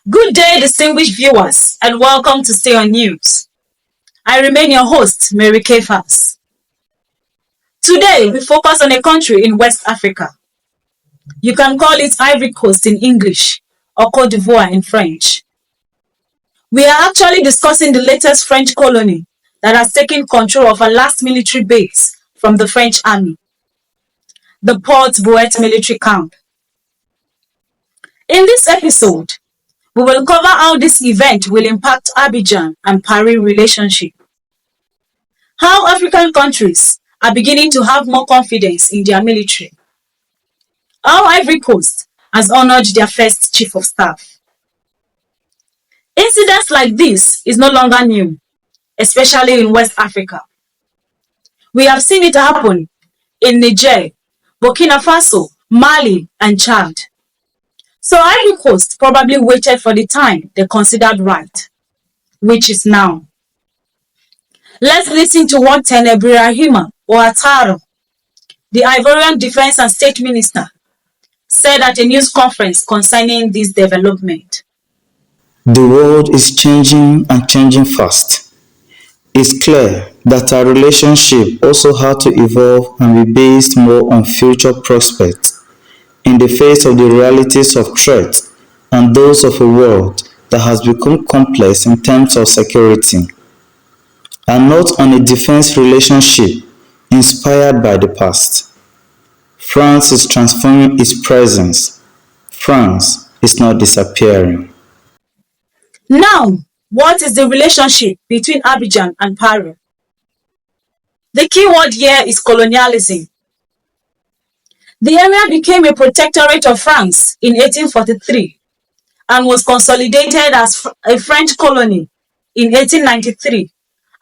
Good day, distinguished viewers, and welcome to Stay on News. I remain your host, Mary Kefas. Today, we focus on a country in West Africa. You can call it Ivory Coast in English or Côte d'Ivoire in French. We are actually discussing the latest French colony that has taken control of a last military base from the French army, the Port Buet military camp. In this episode, we will cover how this event will impact Abidjan and Paris relationship, how African countries are beginning to have more confidence in their military, how Ivory Coast has honored their first chief of staff. Incidents like this is no longer new, especially in West Africa. We have seen it happen in Niger, Burkina Faso, Mali, and Chad. So Ivory Coast probably waited for the time they considered right, which is now. Let's listen to what Tenebrahima Ouattara, the Ivorian Defense and State Minister, said at a news conference concerning this development. The world is changing and changing fast. It's clear that our relationship also had to evolve and be based more on future prospects in the face of the realities of threat and those of a world that has become complex in terms of security, and not on a defense relationship inspired by the past. France is transforming its presence. France is not disappearing. Now, what is the relationship between Abidjan and Paris? The key word here is colonialism. The area became a protectorate of France in 1843 and was consolidated as a French colony in 1893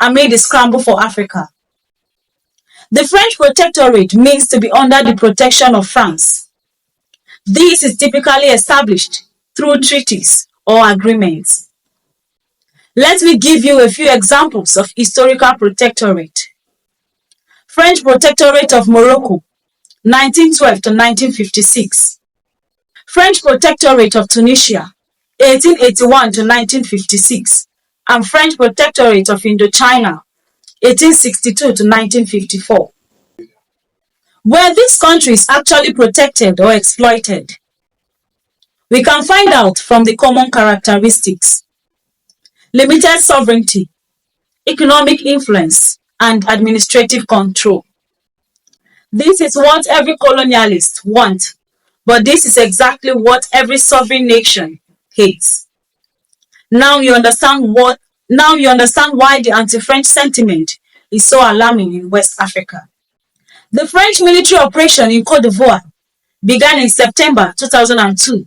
amid the scramble for Africa. The French protectorate means to be under the protection of France. This is typically established through treaties or agreements. Let me give you a few examples of historical protectorate. French Protectorate of Morocco, 1912 to 1956. French Protectorate of Tunisia, 1881 to 1956. And French Protectorate of Indochina, 1862 to 1954. Were these countries actually protected or exploited? We can find out from the common characteristics: limited sovereignty, economic influence, and administrative control. This is what every colonialist wants, but this is exactly what every sovereign nation hates. Now you understand why the anti-French sentiment is so alarming in West Africa. The French military operation in Côte d'Ivoire began in September 2002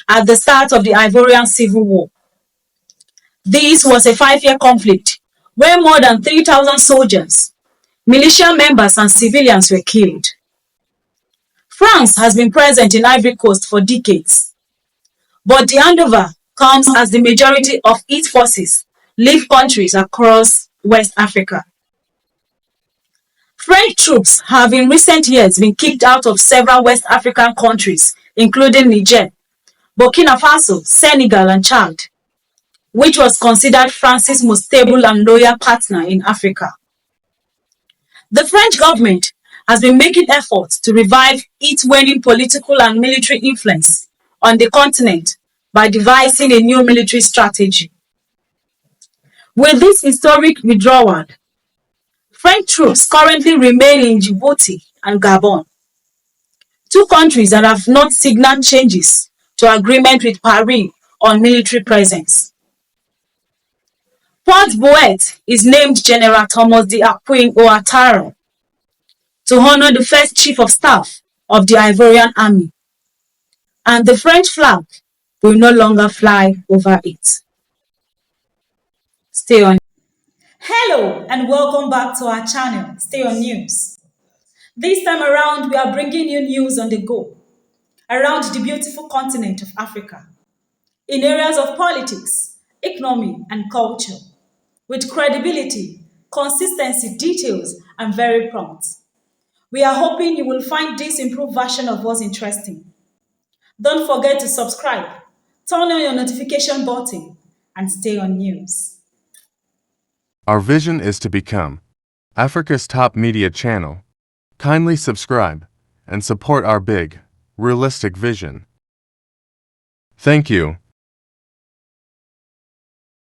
at the start of the Ivorian Civil War. This was a 5-year conflict where more than 3,000 soldiers, militia members, and civilians were killed. France has been present in Ivory Coast for decades, but the handover comes as the majority of its forces leave countries across West Africa. French troops have in recent years been kicked out of several West African countries, including Niger, Burkina Faso, Senegal, and Chad, which was considered France's most stable and loyal partner in Africa. The French government has been making efforts to revive its waning political and military influence on the continent by devising a new military strategy. With this historic withdrawal, French troops currently remain in Djibouti and Gabon, two countries that have not signaled changes to agreement with Paris on military presence. Port Buet is named General Thomas de Aquin Ouattara to honor the first chief of staff of the Ivorian army, and the French flag will no longer fly over it. Stay on. Hello and welcome back to our channel, Stay on News. This time around, we are bringing you news on the go around the beautiful continent of Africa in areas of politics, economy, and culture, with credibility, consistency, details, and very prompt. We are hoping you will find this improved version of us interesting. Don't forget to subscribe, Turn on your notification button and stay on news. Our vision is to become Africa's top media channel. Kindly subscribe and support our big, realistic vision. Thank you.